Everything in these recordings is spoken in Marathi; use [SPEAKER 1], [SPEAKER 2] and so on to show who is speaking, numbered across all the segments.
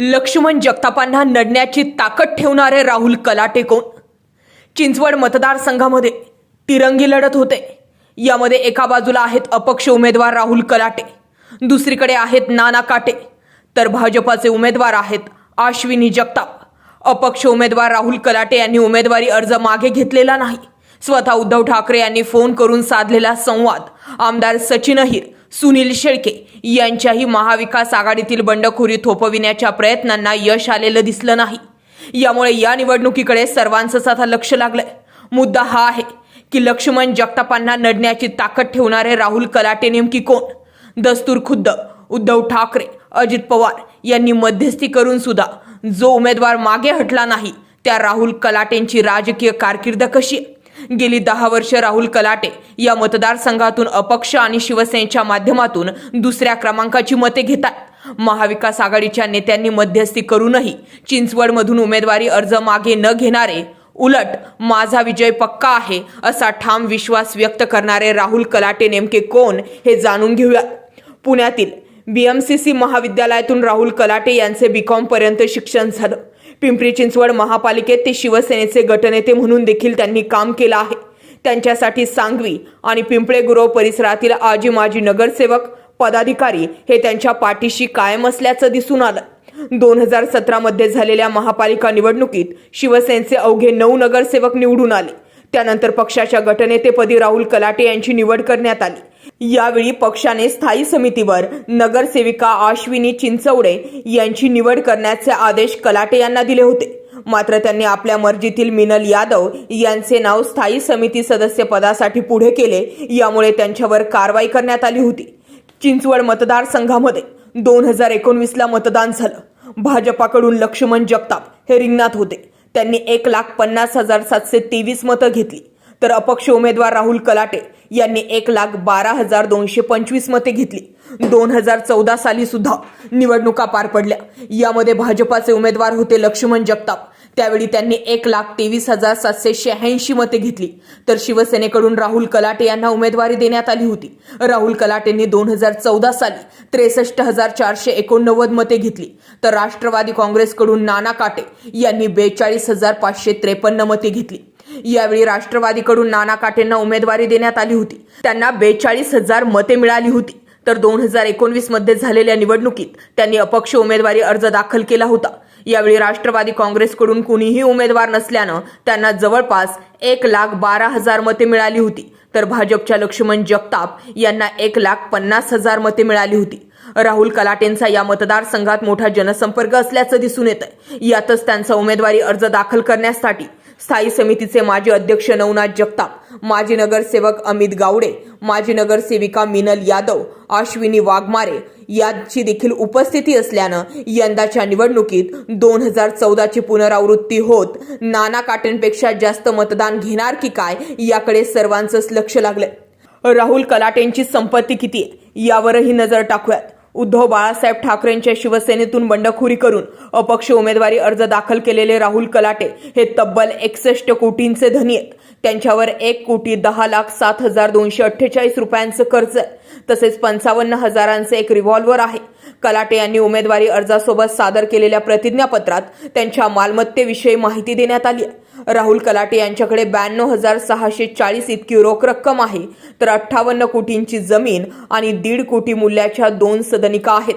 [SPEAKER 1] लक्ष्मण जगतापांना नडण्याची ताकद ठेवणारे राहुल कलाटे कोण? चिंचवड मतदारसंघामध्ये तिरंगी लढत होते. यामध्ये एका बाजूला आहेत अपक्ष उमेदवार राहुल कलाटे, दुसरीकडे आहेत नाना काटे, तर भाजपाचे उमेदवार आहेत अश्विनी जगताप. अपक्ष उमेदवार राहुल कलाटे यांनी उमेदवारी अर्ज मागे घेतलेला नाही. स्वतः उद्धव ठाकरे यांनी फोन करून साधलेला संवाद आमदार सचिन अहिर, सुनील शेळके यांच्याही महाविकास आघाडीतील बंडखोरी थोपविण्याच्या प्रयत्नांना यश आलेलं दिसलं नाही. यामुळे या निवडणुकीकडे सर्वांचंच आता लक्ष लागलंय. मुद्दा हा आहे की लक्ष्मण जगतापांना नडण्याची ताकद ठेवणारे राहुल कलाटे नेमकी कोण? दस्तूर खुद्द उद्धव ठाकरे, अजित पवार यांनी मध्यस्थी करून सुद्धा जो उमेदवार मागे हटला नाही त्या राहुल कलाटेंची राजकीय कारकीर्द कशी आहे? गेली 10 वर्ष राहुल कलाटे या मतदारसंघातून अपक्ष आणि शिवसेनेच्या माध्यमातून दुसऱ्या क्रमांकाची मते घेतात. महाविकास आघाडीच्या नेत्यांनी मध्यस्थी करूनही चिंचवडमधून उमेदवारी अर्ज मागे न घेणारे, उलट माझा विजय पक्का आहे असा ठाम विश्वास व्यक्त करणारे राहुल कलाटे नेमके कोण हे जाणून घेऊया. पुण्यातील BMCC महाविद्यालयातून राहुल कलाटे यांचे BCom पर्यंत शिक्षण झालं. पिंपरी चिंचवड महापालिकेत ते शिवसेनेचे गटनेते म्हणून देखील त्यांनी काम केलं आहे. त्यांच्यासाठी सांगवी आणि पिंपळे गुरव परिसरातील आजी माजी नगरसेवक, पदाधिकारी हे त्यांच्या पाठीशी कायम असल्याचं दिसून आलं. 2017 मध्ये झालेल्या महापालिका निवडणुकीत शिवसेनेचे अवघे 9 नगरसेवक निवडून आले. त्यानंतर पक्षाच्या गटनेतेपदी राहुल कलाटे यांची निवड करण्यात आली. यावेळी पक्षाने स्थायी समितीवर नगरसेविका अश्विनी चिंचवडे यांची निवड करण्याचे आदेश कलाटे यांना दिले होते. मात्र त्यांनी आपल्या मर्जीतील मिनल यादव यांचे नाव स्थायी समिती सदस्य पदासाठी पुढे केले. यामुळे त्यांच्यावर कारवाई करण्यात आली होती. चिंचवड मतदारसंघामध्ये 2019ला मतदान झालं. भाजपाकडून लक्ष्मण जगताप हे रिंगणात होते. त्यांनी 1,50,723 मतं घेतली, तर अपक्ष उमेदवार राहुल कलाटे यांनी 1,12,225 मते घेतली. 2014 साली सुद्धा निवडणुका पार पडल्या. यामध्ये भाजपाचे उमेदवार होते लक्ष्मण जगताप. त्यावेळी त्यांनी 1,23,786 मते घेतली, तर शिवसेनेकडून राहुल कलाटे यांना उमेदवारी देण्यात आली होती. राहुल कलाटेंनी 2014 साली 63,489 मते घेतली, तर राष्ट्रवादी काँग्रेसकडून नाना काटे यांनी 42,553 मते घेतली. यावेळी राष्ट्रवादीकडून नाना काटेंना उमेदवारी देण्यात आली होती. त्यांना 42,000 मते मिळाली होती. तर 2019 मध्ये झालेल्या निवडणुकीत त्यांनी अपक्ष उमेदवारी अर्ज दाखल केला होता. यावेळी राष्ट्रवादी काँग्रेसकडून कुणीही उमेदवार नसल्यानं त्यांना जवळपास 1,12,000 मते मिळाली होती. तर भाजपच्या लक्ष्मण जगताप यांना 1,50,000 मते मिळाली होती. राहुल कलाटेंचा या मतदारसंघात मोठा जनसंपर्क असल्याचं दिसून येतंय. यातच त्यांचा उमेदवारी अर्ज दाखल करण्यासाठी स्थायी समितीचे माजी अध्यक्ष नवनाथ जगताप, माजी नगरसेवक अमित गावडे, माजी नगरसेविका मिनल यादव, अश्विनी वाघमारे यांची देखील उपस्थिती असल्यानं यंदाच्या निवडणुकीत 2014ची पुनरावृत्ती होत नाना काटेंपेक्षा जास्त मतदान घेणार की काय याकडे सर्वांचंच लक्ष लागलंय. राहुल कलाटेंची संपत्ती किती आहे यावरही नजर टाकूयात. उद्धव बाळासाहेब ठाकरेंच्या शिवसेनेतून बंडखोरी करून अपक्ष उमेदवारी अर्ज दाखल केलेले राहुल कलाटे हे तब्बल 61 कोटींचे धनी आहेत. त्यांच्यावर 1,10,07,248 रुपयांचं कर्ज आहे. तसेच 55,000चे एक रिव्हॉल्वर आहे. कलाटे यांनी उमेदवारी अर्जासोबत सादर केलेल्या प्रतिज्ञापत्रात त्यांच्या मालमत्तेविषयी माहिती देण्यात आली आहे. राहुल कलाटे यांच्याकडे 92,640 इतकी रोख रक्कम आहे, तर 58 कोटींची जमीन आणि 1.5 कोटी मूल्याच्या 2 सदनिका आहेत.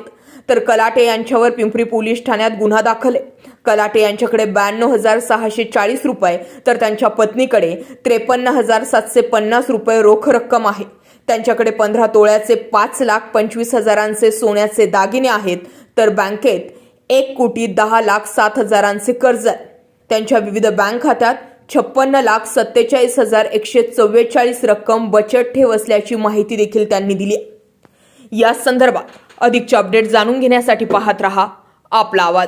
[SPEAKER 1] तर कलाटे यांच्यावर पिंपरी पोलीस ठाण्यात गुन्हा दाखल आहे. कलाटे यांच्याकडे 92,640 रुपये, तर त्यांच्या पत्नीकडे 53,750 रुपये रोख रक्कम आहे. त्यांच्याकडे 15 तोळ्याचे 5,25,000चे सोन्याचे दागिने आहेत. तर बँकेत 1,10,07,000चे कर्ज आहे. त्यांच्या विविध बँक खात्यात 56,47,144 रक्कम बचत ठेव असल्याची माहिती देखील त्यांनी दिली. या संदर्भात अधिकचे अपडेट जाणून घेण्यासाठी पाहत रहा आपला आवाज.